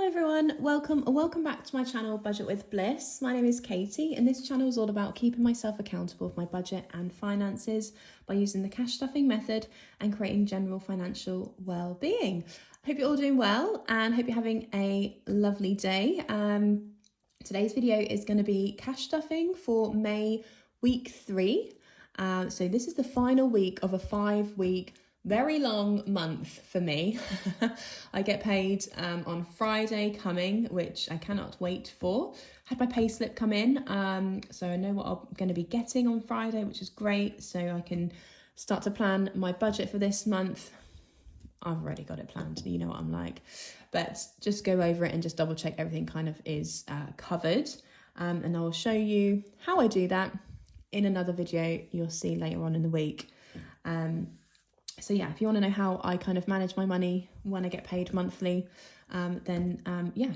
everyone, welcome back to my channel Budget with Bliss. My name is Katie and this channel is all about keeping myself accountable for my budget and finances by using the cash stuffing method and creating general financial well-being. I hope you're all doing well and hope you're having a lovely day. Today's video is going to be cash stuffing for May week 3. So this is the final week of a 5-week very long month for me. I get paid on Friday coming, which I cannot wait for. Had my pay slip come in, so I know what I'm going to be getting on Friday, which is great. So I can start to plan my budget for this month. I've already got it planned, you know what I'm like. But just go over it and just double check everything kind of is covered. And I'll show you how I do that in another video you'll see later on in the week. So yeah, if you want to know how I kind of manage my money when I get paid monthly, then yeah,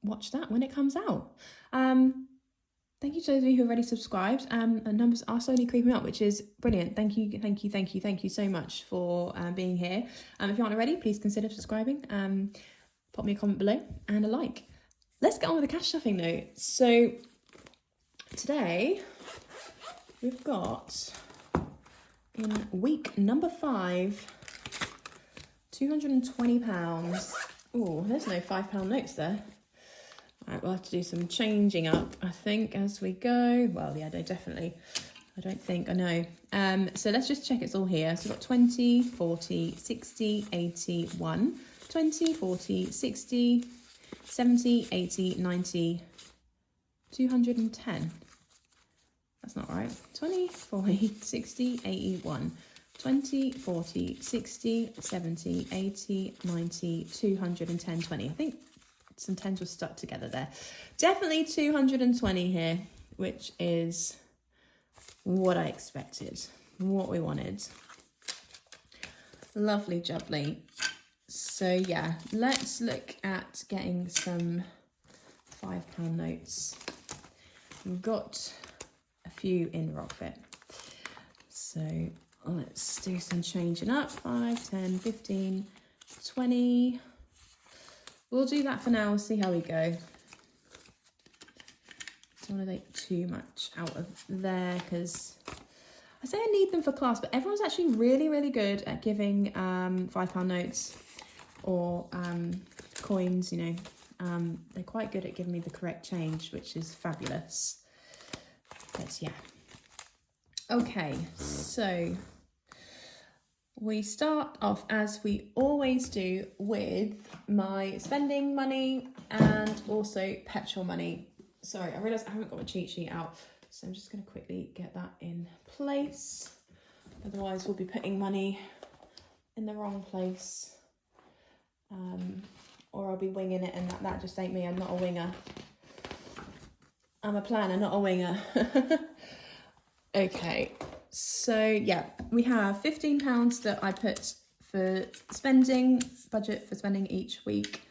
watch that when it comes out. Thank you to those of you who have already subscribed. Numbers are slowly creeping up, which is brilliant. Thank you so much for being here. If you aren't already, please consider subscribing. Pop me a comment below and a like. Let's get on with the cash stuffing though. So today we've got, in week number 5, £220. Oh, there's no £5 notes there. All right, we'll have to do some changing up, I think, as we go. Well, yeah, no, definitely. I don't think, I know. So let's just check it's all here. So we've got 20, 40, 60, 80, 1, 20, 40, 60, 70, 80, 90, 210. That's not right. 20, 40, 60, 81, 20, 40, 60, 70, 80, 90, 210, 20. I think some 10s were stuck together there. Definitely 220 here, which is what I expected, what we wanted. Lovely jubbly. So yeah, let's look at getting some £5 notes. We've got a few in Rockfit. So let's do some changing up. 5, 10, 15, 20. We'll do that for now. We'll see how we go. Don't want to take too much out of there because I say I need them for class, but everyone's actually really good at giving £5 notes or coins, you know. They're quite good at giving me the correct change, which is fabulous. But yeah. Okay, so we start off as we always do with my spending money and also petrol money. Sorry, I realised I haven't got my cheat sheet out, so I'm just going to quickly get that in place. Otherwise we'll be putting money in the wrong place. Or I'll be winging it, and that just ain't me. I'm not a winger. I'm a planner, not a winger. Okay, so yeah, we have £15 that I put for spending, budget for spending each week,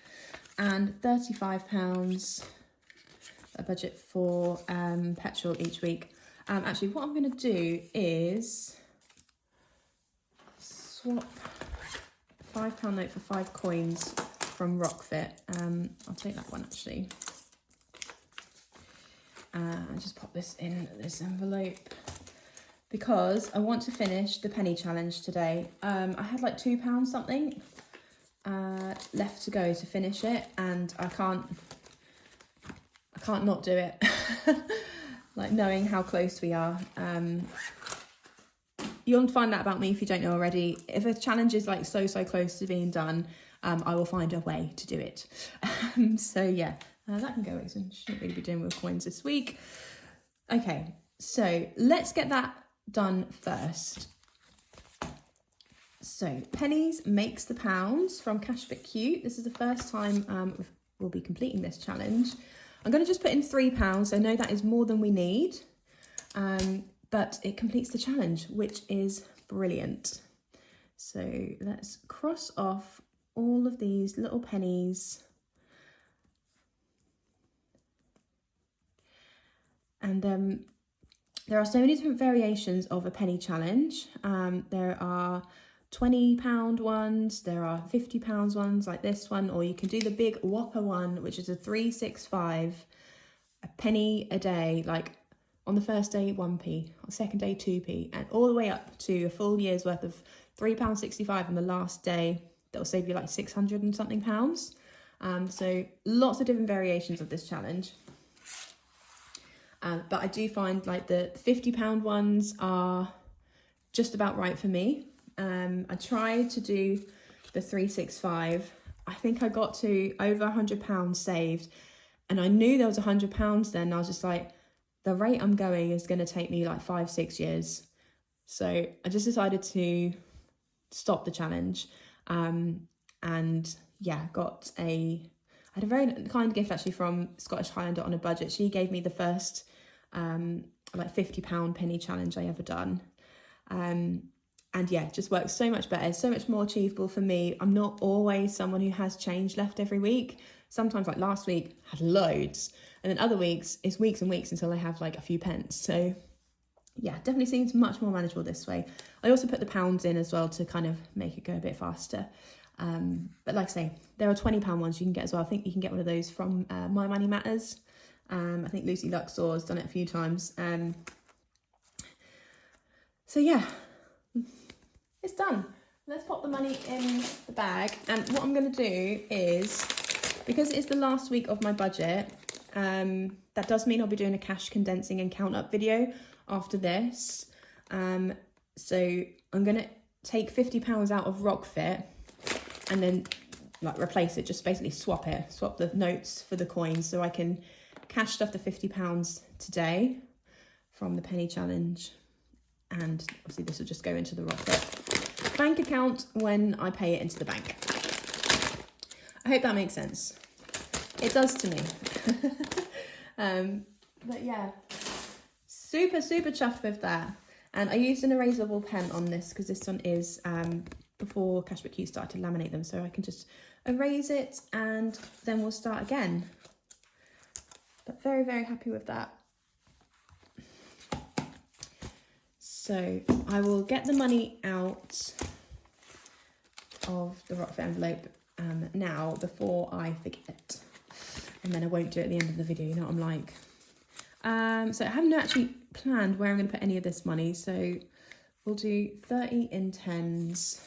and £35 a budget for petrol each week. Actually, what I'm going to do is swap £5 note for 5 coins from Rockfit. I'll take that one actually. And just pop this in this envelope because I want to finish the penny challenge today. I had like £2 something left to go to finish it, and I can't not do it. Like, knowing how close we are. You'll find that about me if you don't know already. If a challenge is like so close to being done, I will find a way to do it. So yeah, that can go. So I shouldn't really be doing with coins this week. Okay, so let's get that done first. So pennies makes the pounds from Cash Fit Cute. This is the first time we'll be completing this challenge. I'm going to just put in £3. I know that is more than we need, but it completes the challenge, which is brilliant. So let's cross off all of these little pennies. And there are so many different variations of a penny challenge. There are £20 ones, there are £50 ones like this one, or you can do the big whopper one, which is a 365, a penny a day, like on the first day 1p, on the second day 2p, and all the way up to a full year's worth of £3.65 on the last day. That will save you like 600 and something pounds. So lots of different variations of this challenge. But I do find like the £50 ones are just about right for me. I tried to do the 365. I think I got to over £100 saved, and I knew there was £100 then. And I was just like, the rate I'm going is going to take me like 5-6 years. So I just decided to stop the challenge. And yeah, I had a very kind gift actually from Scottish Highlander on a budget. She gave me the first like £50 penny challenge I ever done. And yeah, it just works so much better. It's so much more achievable for me. I'm not always someone who has change left every week. Sometimes, like last week, I had loads. And then other weeks, it's weeks and weeks until I have like a few pence. So yeah, definitely seems much more manageable this way. I also put the pounds in as well to kind of make it go a bit faster. But like I say, there are £20 ones you can get as well. I think you can get one of those from My Money Matters. I think Lucy Luxor has done it a few times. So yeah, it's done. Let's pop the money in the bag. And what I'm going to do is, because it's the last week of my budget, that does mean I'll be doing a cash condensing and count up video after this. So I'm going to take £50 out of Rockfit and then like replace it, just basically swap the notes for the coins, so I can cash stuff the £50 today from the penny challenge. And obviously this will just go into the Rockfit bank account when I pay it into the bank. I hope that makes sense. It does to me. But yeah, super chuffed with that. And I used an erasable pen on this because this one is before Cashbook Q started to laminate them, so I can just erase it and then we'll start again. But very happy with that. So I will get the money out of the Rockfit envelope now before I forget. And then I won't do it at the end of the video, you know what I'm like. So I haven't actually planned where I'm going to put any of this money. So we'll do 30 in 10s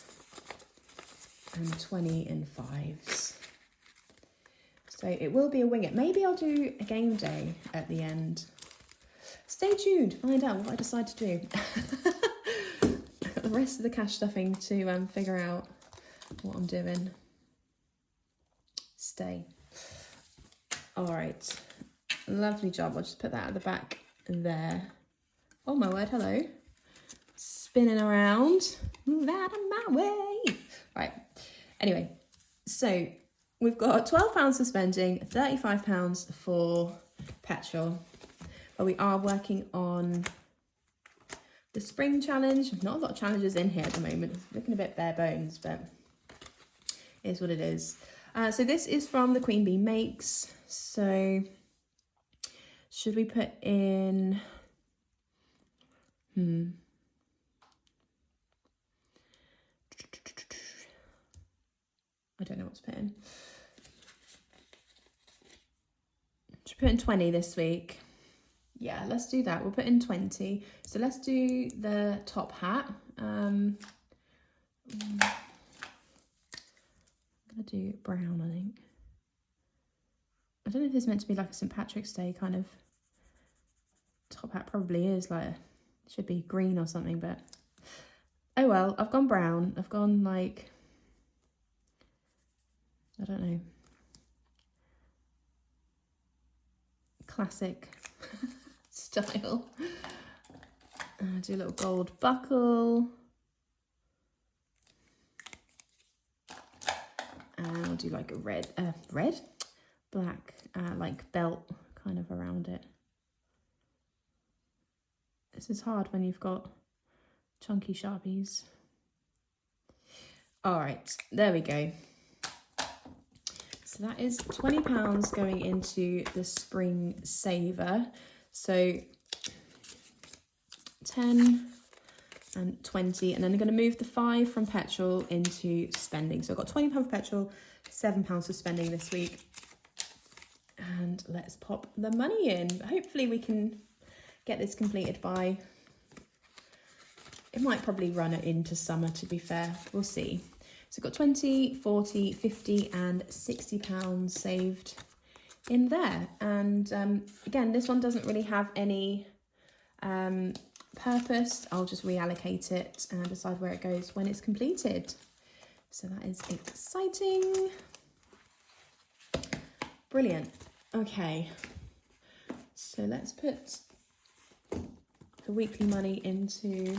and 20 in 5s. So it will be a wing it. Maybe I'll do a game day at the end. Stay tuned to find out what I decide to do. I've got the rest of the cash stuffing to figure out what I'm doing. Stay. All right. Lovely job. I'll just put that at the back there. Oh my word, hello. Spinning around. Move out of my way. Right. Anyway, so we've got £12 for spending, £35 for petrol. But we are working on the spring challenge. Not a lot of challenges in here at the moment. It's looking a bit bare bones, but it is what it is. So this is from the Queen Bee Makes. So should we put in... I don't know what to put in. Should put in 20 this week. Yeah, let's do that. We'll put in 20. So let's do the top hat. I'm gonna do brown, I think. I don't know if this is meant to be like a St. Patrick's Day kind of top hat. Probably is, like, should be green or something, but oh well. I've gone brown. I've gone like, I don't know, classic style. Do a little gold buckle. And I'll do like a black, like belt kind of around it. This is hard when you've got chunky Sharpies. All right, there we go. So that is £20 going into the spring saver. So 10, and 20, and then I'm going to move the 5 from petrol into spending. So I've got £20 for petrol, £7 for spending this week. And let's pop the money in. Hopefully we can get this completed by, it might probably run it into summer, to be fair. We'll see. So I've got 20, 40, 50 and £60 saved in there. And again, this one doesn't really have any purpose. I'll just reallocate it and decide where it goes when it's completed. So that is exciting. Brilliant. Okay, so let's put the weekly money into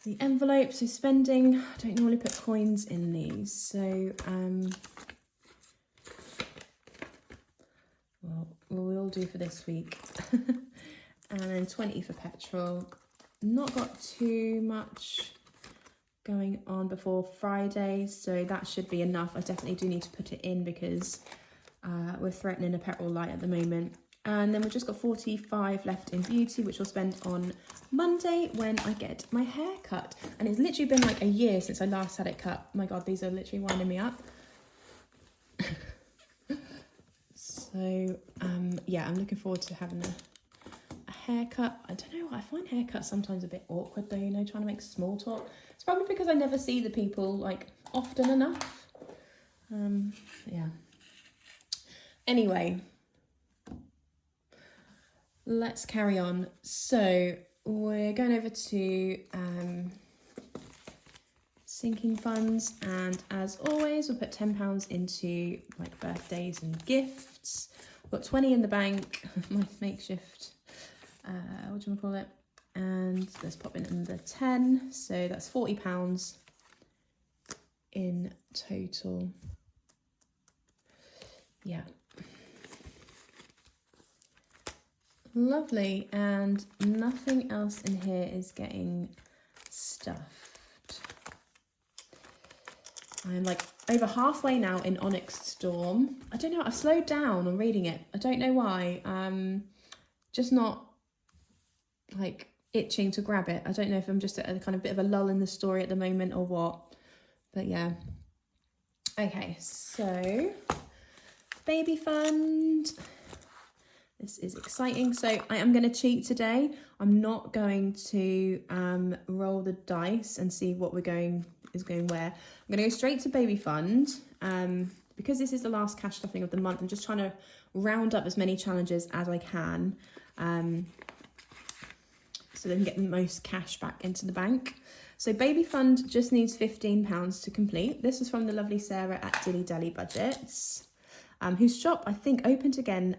the envelope. So spending, I don't normally put coins in these, so well, we'll do for this week. And then 20 for petrol. Not got too much going on before Friday, so that should be enough. I definitely do need to put it in because we're threatening a petrol light at the moment. And then we've just got 45 left in beauty, which we'll spend on Monday when I get my hair cut. And it's literally been like a year since I last had it cut. My God, these are literally winding me up. So yeah, I'm looking forward to having a haircut. I don't know, I find haircuts sometimes a bit awkward though, you know, trying to make small talk. It's probably because I never see the people like often enough. Yeah. Anyway, let's carry on. So we're going over to sinking funds, and as always we'll put £10 into like birthdays and gifts. We've got 20 in the bank, my makeshift what do you call it, and let's pop in the 10, so that's £40 in total. Yeah, lovely. And nothing else in here is getting stuffed. I'm like over halfway now in Onyx Storm. I don't know, I've slowed down on reading it. I don't know why. Just not like itching to grab it. I don't know if I'm just at a kind of bit of a lull in the story at the moment or what. But yeah. Okay, so baby fund. This is exciting. So I am going to cheat today. I'm not going to roll the dice and see what is going where. I'm going to go straight to baby fund. Because this is the last cash stuffing of the month, I'm just trying to round up as many challenges as I can. So they can get the most cash back into the bank. So baby fund just needs £15 to complete. This is from the lovely Sarah at Dilly Dally Budgets, whose shop I think opened again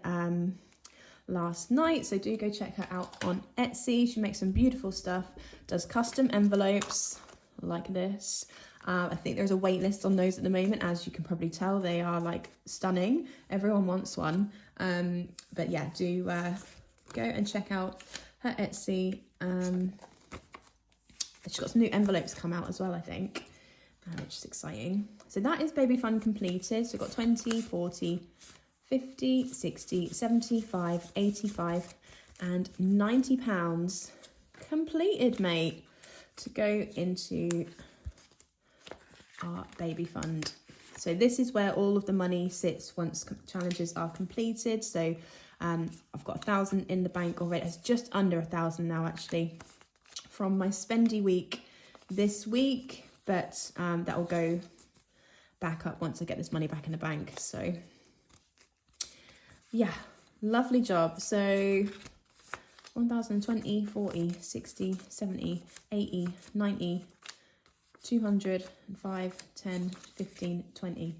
last night. So do go check her out on Etsy. She makes some beautiful stuff, does custom envelopes like this. I think there's a wait list on those at the moment, as you can probably tell. They are like stunning. Everyone wants one. But yeah, do go and check out her Etsy. She's got some new envelopes come out as well, I think, which is exciting. So that is baby fund completed. So we've got 20, 40, 50, 60, 75, 85 and £90 completed, mate, to go into our baby fund. So this is where all of the money sits once challenges are completed. So I've got 1,000 in the bank already. It's just under 1,000 now, actually, from my spendy week this week, but that will go back up once I get this money back in the bank. So yeah, lovely job. So 1,020, 40, 60, 70, 80, 90, 200, 5, 10, 15, 20.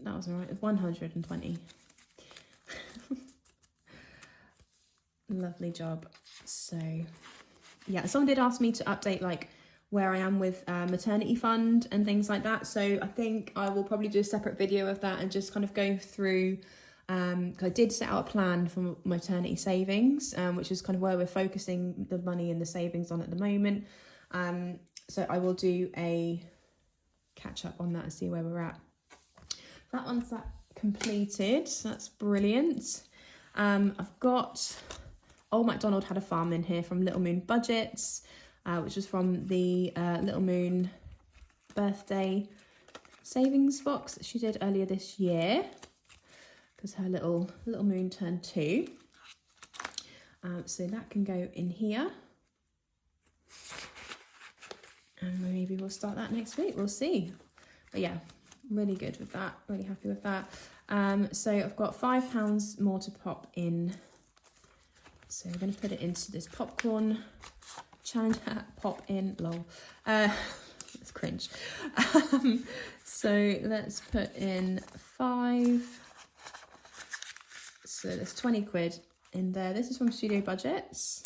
That wasn't right, 120. Lovely job. So yeah, someone did ask me to update like where I am with maternity fund and things like that. So I think I will probably do a separate video of that and just kind of go through, because I did set out a plan for maternity savings, which is kind of where we're focusing the money and the savings on at the moment. So I will do a catch up on that and see where we're at. That one's completed, so that's brilliant. I've got Old MacDonald had a farm in here from Little Moon Budgets, which was from the Little Moon birthday savings box that she did earlier this year, because her little moon turned 2. So that can go in here. And maybe we'll start that next week, we'll see. But yeah, really good with that, really happy with that. So I've got £5 more to pop in. So we're going to put it into this popcorn challenge. Pop in, lol. It's cringe. So let's put in 5. So there's 20 quid in there. This is from Studio Budgets.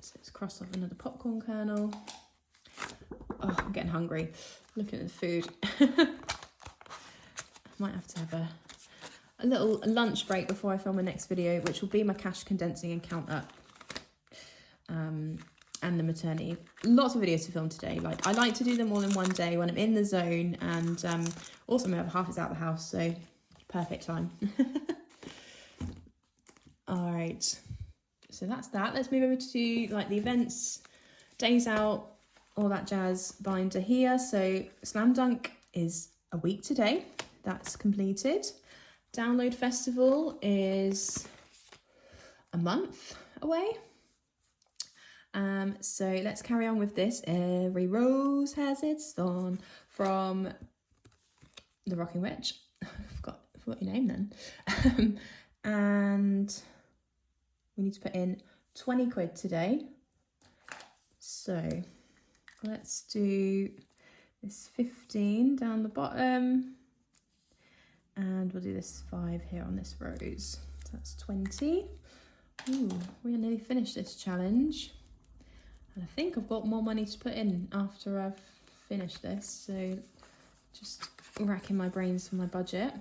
So let's cross off another popcorn kernel. Oh, I'm getting hungry. Looking at the food. I might have to have a little lunch break before I film my next video, which will be my cash condensing and count up. And the maternity. Lots of videos to film today. Like, I like to do them all in one day when I'm in the zone, and also my other half is out of the house, so perfect time. All right, so that's that. Let's move over to like the events, days out, all that jazz binder here. So Slam Dunk is a week today. That's completed. Download Festival is a month away. So let's carry on with this. Every rose has its thorn from the Rocking Witch. I forgot your name then. And we need to put in 20 quid today. So let's do this 15 down the bottom. And we'll do this 5 here on this rose. So that's 20. Ooh, we're nearly finished this challenge. And I think I've got more money to put in after I've finished this. So just racking my brains for my budget.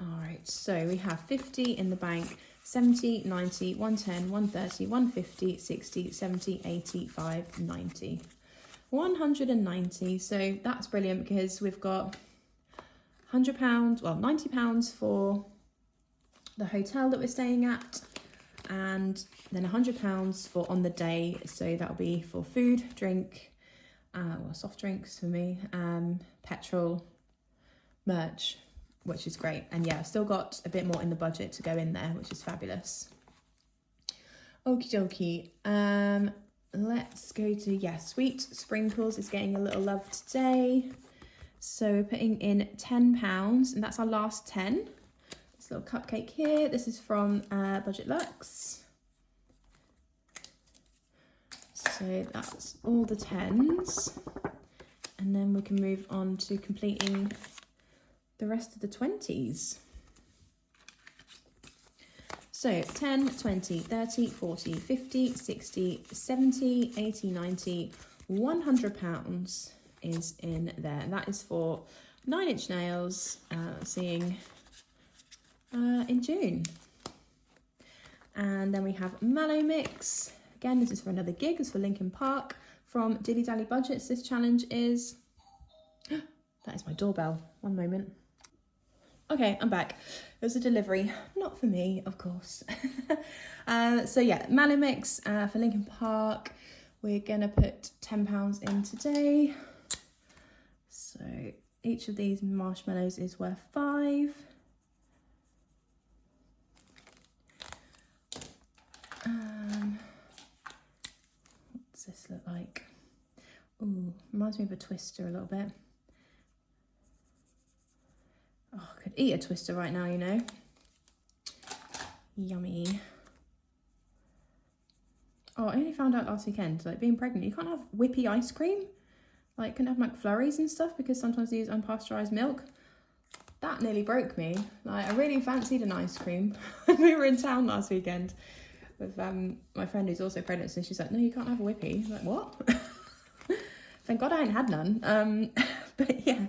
All right, so we have 50 in the bank, 70, 90, 110, 130, 150, 60, 70, 85, 90. 190, so that's brilliant because we've got £100, well, £90 for the hotel that we're staying at, and then £100 for on the day, so that'll be for food, drink, well, soft drinks for me, petrol, merch, which is great. And yeah, I've still got a bit more in the budget to go in there, which is fabulous. Okie dokie. Let's go to, Sweet Sprinkles is getting a little love today. So we're putting in £10, and that's our last 10. This little cupcake here. This is from Budget Luxe. So that's all the 10s. And then we can move on to completing the rest of the 20s. So 10, 20, 30, 40, 50, 60, 70, 80, 90, £100 is in there. And that is for 9-inch nails, seeing in June. And then we have Mallow Mix. Again, this is for another gig. It's for Linkin Park from Dilly Dally Budgets. This challenge is... That is my doorbell. One moment. Okay, I'm back. It was a delivery, not for me, of course. So yeah, Mallow Mix for Linkin Park. We're gonna put £10 in today. So each of these marshmallows is worth 5. What's this look like? Ooh, reminds me of a Twister a little bit. Oh, I could eat a Twister right now, you know. Yummy. Oh, I only found out last weekend, like being pregnant, you can't have whippy ice cream. Like, couldn't have McFlurries and stuff because sometimes they use unpasteurised milk. That nearly broke me. Like, I really fancied an ice cream. We were in town last weekend with my friend who's also pregnant, and she's like, no, you can't have a whippy. I'm like, what? Thank God I ain't had none. But yeah.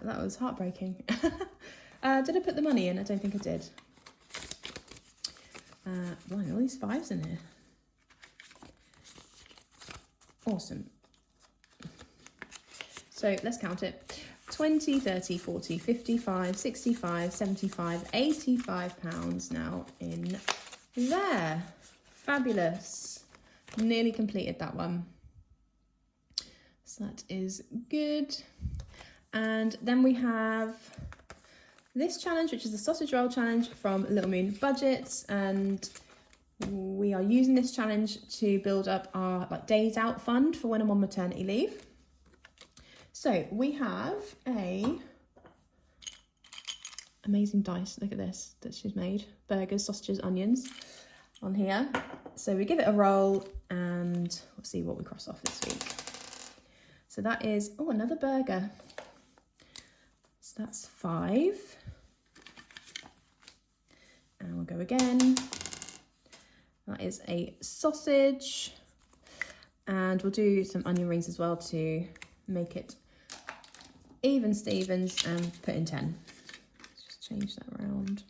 That was heartbreaking. Did I put the money in? I don't think I did. Wow, all these 5s in here. Awesome. So let's count it. 20, 30, 40, 55, 65, 75, 85 pounds now in there. Fabulous. Nearly completed that one. So that is good. And then we have this challenge, which is the sausage roll challenge from Little Moon Budgets, and we are using this challenge to build up our days out fund for when I'm on maternity leave. So we have a amazing dice, look at this, that she's made. Burgers, sausages, onions on here. So we give it a roll and we'll see what we cross off this week. So that is, oh, another burger. So that's 5. And we'll go again. That is a sausage. And we'll do some onion rings as well to make it even Stevens and put in 10. Let's just change that around.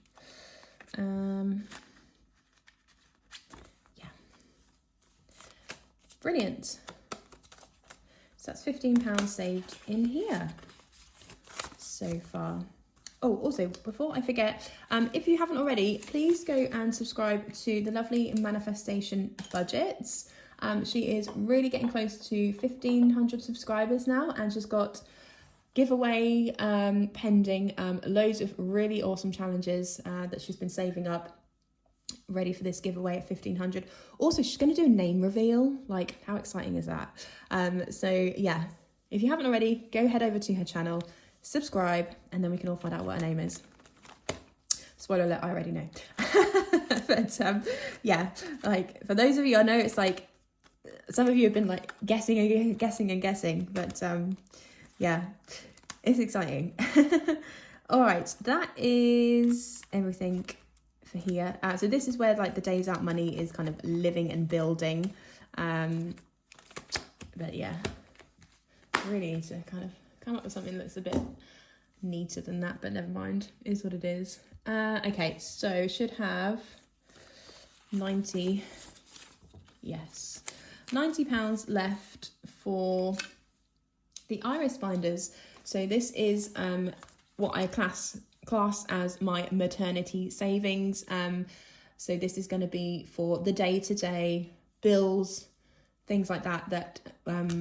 Yeah. Brilliant. So that's £15 saved in here so far. Oh, also, before I forget, if you haven't already, please go and subscribe to the lovely Manifestation Budgets. She is really getting close to 1,500 subscribers now, and she's got giveaway pending, loads of really awesome challenges that she's been saving up, ready for this giveaway at 1,500. Also, she's going to do a name reveal. Like, how exciting is that? So yeah, if you haven't already, go head over to her channel, subscribe, and then we can all find out what her name is. Spoiler alert, I already know. But yeah, like, for those of you, I know it's like some of you have been like guessing and guessing, but yeah, it's exciting. All right, that is everything for here. So this is where like the days out money is kind of living and building. But yeah, really need to kind of come up with something that's a bit neater than that, but never mind, is what it is. Okay, so should have 90, yes, £90 left for the iris binders. So this is what I class as my maternity savings. So this is going to be for the day-to-day bills, things like that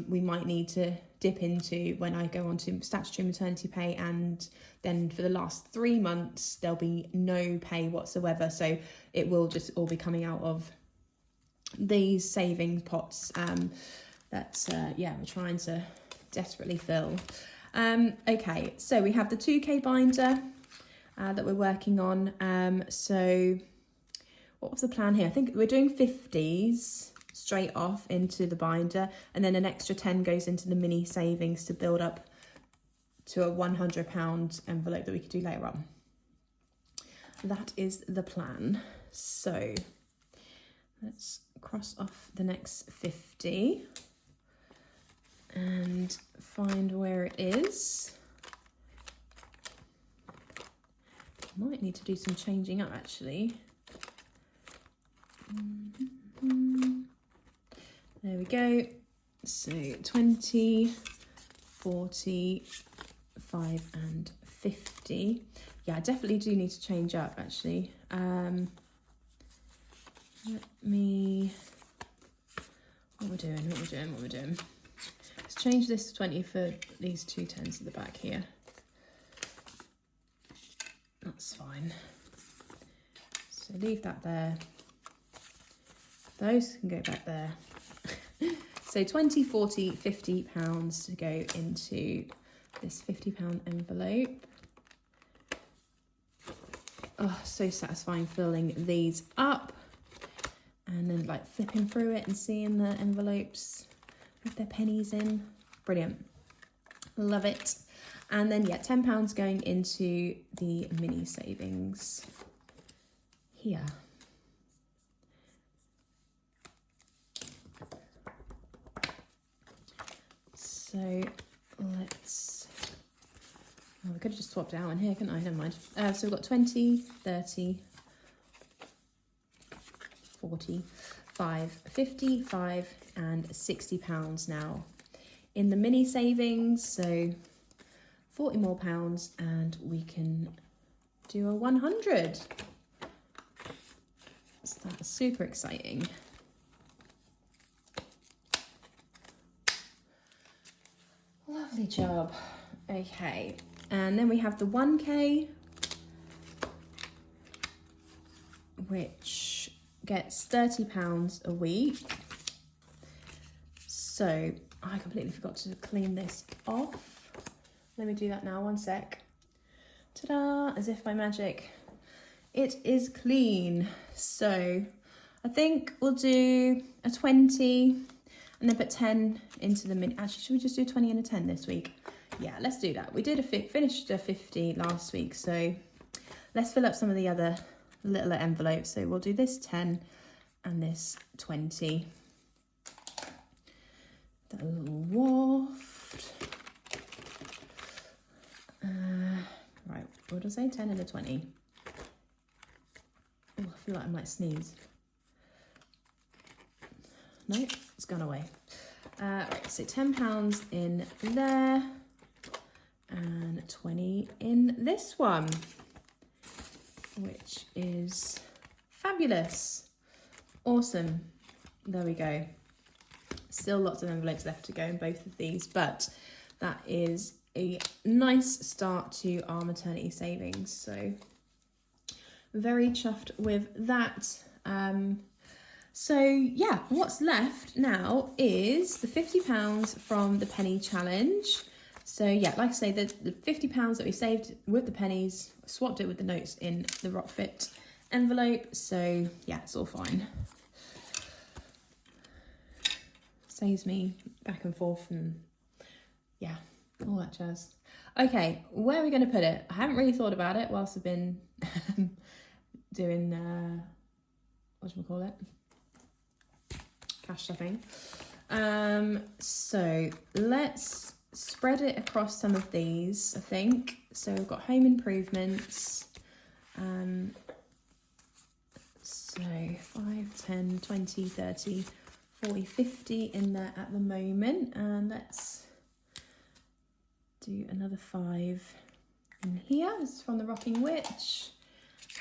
we might need to dip into when I go on to statutory maternity pay, and then for the last 3 months there'll be no pay whatsoever, so it will just all be coming out of these savings pots that yeah, we're trying to desperately fill. Okay, so we have the 2k binder that we're working on. So what was the plan here? I think we're doing 50s straight off into the binder, and then an extra 10 goes into the mini savings to build up to a £100 envelope that we could do later on. That is the plan. So let's cross off the next 50 and find where it is. Might need to do some changing up actually. There we go. So 20, 40, 5 and 50. Yeah, I definitely do need to change up actually. Let me, what we're doing. Let's change this to 20 for these 2 10s at the back here. That's fine. So leave that there. Those can go back there. So 20, 40, £50 to go into this £50 envelope. Oh, so satisfying filling these up and then like flipping through it and seeing the envelopes with their pennies in. Brilliant. Love it. And then yeah, £10 going into the mini savings here. So let's, oh, we could have just swapped out in here, couldn't I? Never mind. So we've got 20, 30, 40, 5, 55 and £60 now in the mini savings. So 40 more pounds and we can do a 100. So that's super exciting. Lovely job. Okay, and then we have the 1K, which gets £30 a week. So I completely forgot to clean this off. Let me do that now, one sec. Ta-da, as if by magic, it is clean. So I think we'll do a 20 and then put 10 into the mini. Actually, should we just do a 20 and a 10 this week? Yeah, let's do that. We did finished a 50 last week, so let's fill up some of the other littler envelopes. So we'll do this 10 and this 20. That little waft. Right, what did I say? 10 and a 20. Oh, I feel like I might sneeze. No, it's gone away. Right, so £10 in there and 20 in this one, which is fabulous. Awesome. There we go. Still lots of envelopes left to go in both of these, but that is a nice start to our maternity savings. So very chuffed with that. So yeah, what's left now is the £50 from the penny challenge. So yeah, like I say, the £50 that we saved with the pennies, swapped it with the notes in the Rockfit envelope. So yeah, it's all fine. Saves me back and forth and yeah, all that jazz. Okay, where are we going to put it? I haven't really thought about it whilst I've been doing, cash stuffing. So let's spread it across some of these, I think. So we've got home improvements. So 5, 10, 20, 30, 40, 50 in there at the moment. And let's do another 5 in here. This is from the Rocking Witch.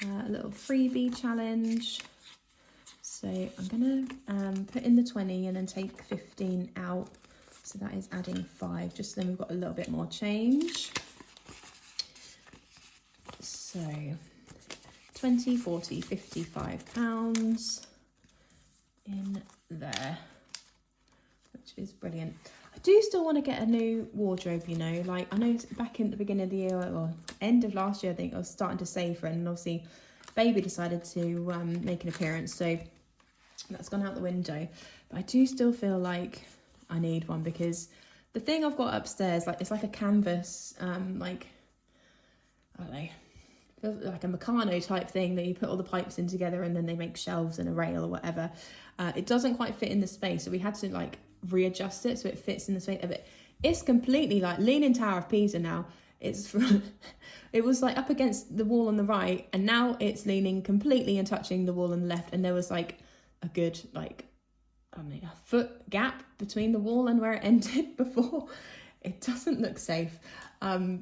A little freebie challenge. So I'm going to put in the 20 and then take 15 out. So that is adding 5, just so then we've got a little bit more change. So 20, 40, 55 pounds in there, which is brilliant. I do still want to get a new wardrobe, you know, like I know back in the beginning of the year or end of last year, I think I was starting to save for it, and obviously baby decided to make an appearance, so that's gone out the window. But I do still feel like I need one, because the thing I've got upstairs, like it's like a canvas, like I don't know, like a Meccano type thing that you put all the pipes in together and then they make shelves and a rail or whatever. It doesn't quite fit in the space, so we had to like readjust it so it fits in the space of it. It's completely like Leaning Tower of Pisa now. It's it was like up against the wall on the right, and now it's leaning completely and touching the wall on the left, and there was like a good like a foot gap between the wall and where it ended before. It doesn't look safe. I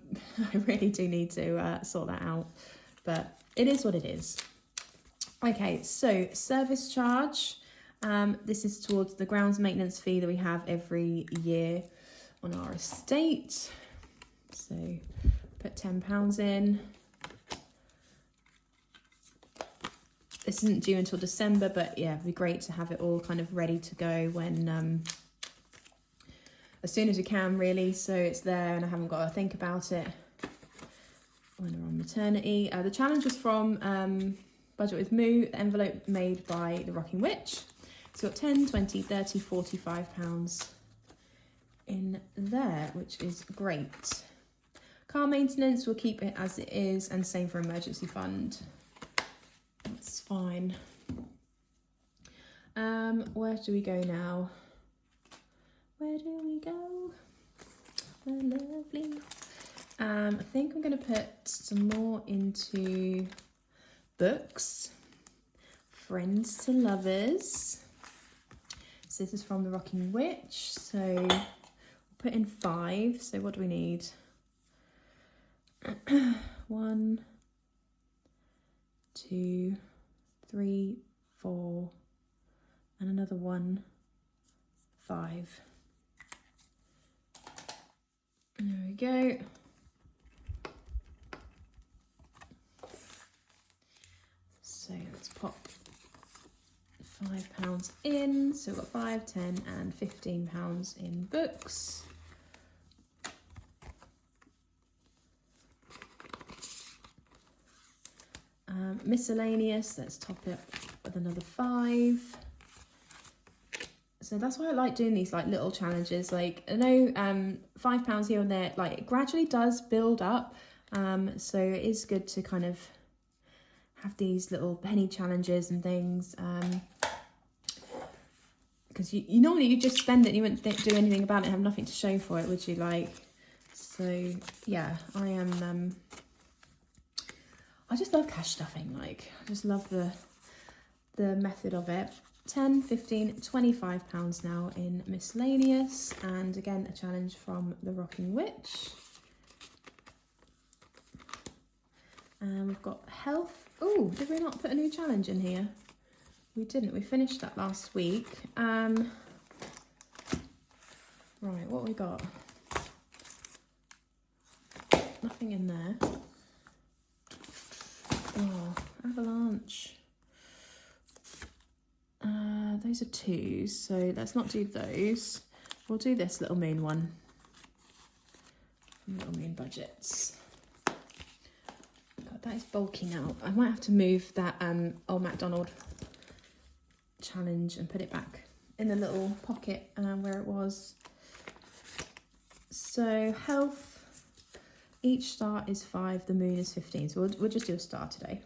really do need to sort that out, but it is what it is. Okay, so service charge. This is towards the grounds maintenance fee that we have every year on our estate. So put £10 in. This isn't due until December, but yeah, it'd be great to have it all kind of ready to go when as soon as we can, really, so it's there and I haven't got to think about it when we're on maternity. The challenge was from Budget with Moo, the envelope made by the Rocking Witch. So we've got 10, 20, 30, 45 pounds in there, which is great. Car maintenance, we'll keep it as it is, and same for emergency fund. That's fine. Where do we go now? Where do we go? Lovely. I think I'm going to put some more into books. Friends to Lovers. So this is from the Rocking Witch. So we'll put in 5. So what do we need? 1, 2, 3, 4, and another 1, 5. There we go. So let's pop £5 in. So we've got 5, 10 and £15 in books. Miscellaneous, let's top it with another 5. So that's why I like doing these like little challenges. Like I know £5 here and there, like it gradually does build up. So it is good to kind of have these little penny challenges and things. Because you normally you just spend it and you wouldn't do anything about it and have nothing to show for it, would you? Like, so yeah, I am I just love cash stuffing. Like I just love the method of it. 10, 15, £25 now in miscellaneous, and again a challenge from the Rocking Witch. And we've got health. Oh, did we not put a new challenge in here? We didn't. We finished that last week. Right, what we got? Nothing in there. Oh, avalanche. Those are 2s, so let's not do those. We'll do this Little Moon one. Little Moon budgets. God, that is bulking out. I might have to move that Old MacDonald challenge and put it back in the little pocket where it was. So health, each star is 5, the moon is 15. So we'll just do a star today.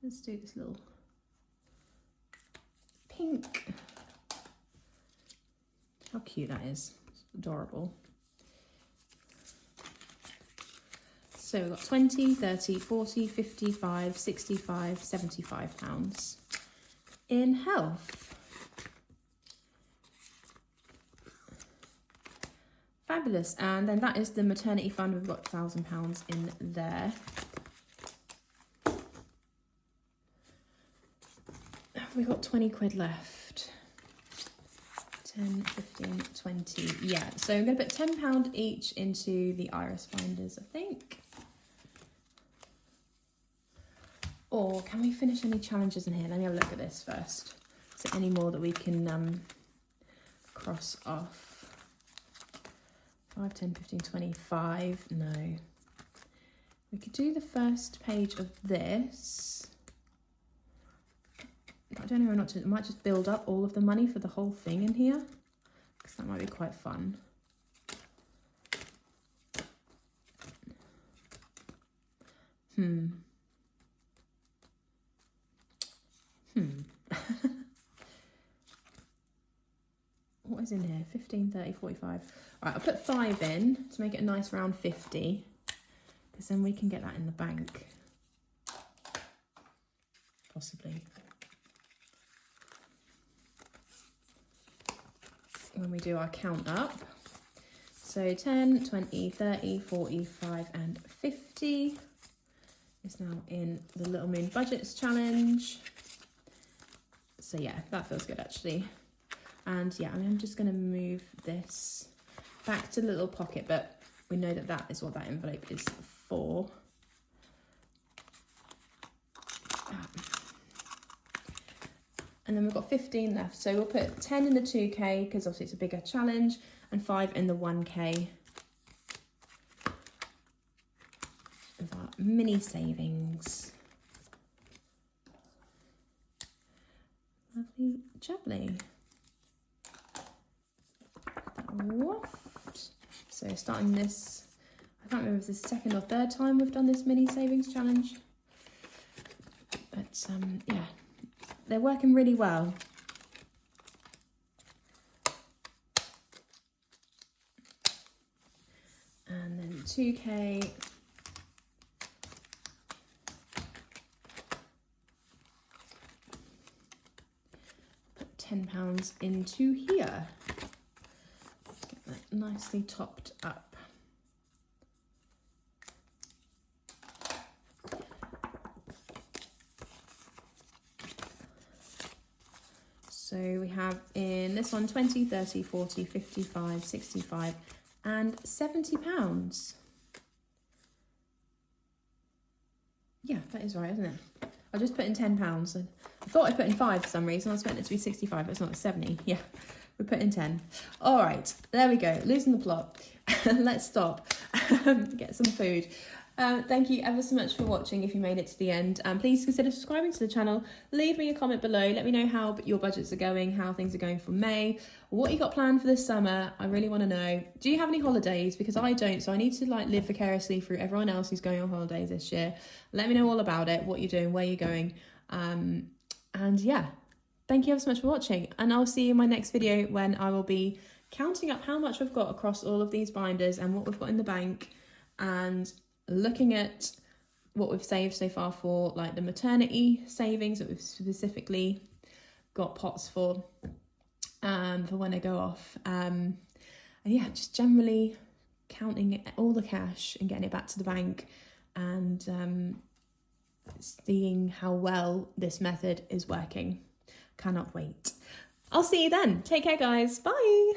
Let's do this little pink. How cute that is. It's adorable. So we've got 20, 30, 40, 55, 65, £75 in health. Fabulous. And then that is the maternity fund. We've got £1,000 in there. We've got 20 quid left. 10, 15, 20. Yeah, so I'm going to put £10 each into the iris finders, I think. Or can we finish any challenges in here? Let me have a look at this first. Is there any more that we can cross off? 5, 10, 15, 25. No. We could do the first page of this. I don't know not to. I might just build up all of the money for the whole thing in here, because that might be quite fun. What is in here? 15, 30, 45. All right, I'll put 5 in to make it a nice round 50, because then we can get that in the bank. Possibly. When we do our count up. So 10, 20, 30, 45 and 50 is now in the Little Moon Budgets challenge. So yeah, that feels good actually. And yeah, I'm just going to move this back to the little pocket, but we know that that is what that envelope is for. And then we've got 15 left. So we'll put 10 in the 2K, because obviously it's a bigger challenge, and 5 in the 1K. Of our mini savings. Lovely jubbly. Waft. So starting this, I can't remember if it's the second or third time we've done this mini savings challenge. But yeah, they're working really well. And then 2K. Put £10 into here. Get that nicely topped up. So we have in this one 20, 30, 40, 55, 65 and £70. Yeah, that is right, isn't it? I just put in £10. I thought I put in 5 for some reason. I was meant it to be 65, but it's not 70. Yeah, we put in 10. All right, there we go. Losing the plot. Let's stop. Get some food. Thank you ever so much for watching if you made it to the end. Please consider subscribing to the channel. Leave me a comment below. Let me know how your budgets are going, how things are going for May, what you got planned for this summer. I really want to know. Do you have any holidays? Because I don't, so I need to like live vicariously through everyone else who's going on holidays this year. Let me know all about it, what you're doing, where you're going. And yeah, thank you ever so much for watching. And I'll see you in my next video when I will be counting up how much we've got across all of these binders and what we've got in the bank, and looking at what we've saved so far for like the maternity savings that we've specifically got pots for when I go off. And yeah, just generally counting all the cash and getting it back to the bank, and seeing how well this method is working. Cannot wait. I'll see you then. Take care, guys. Bye.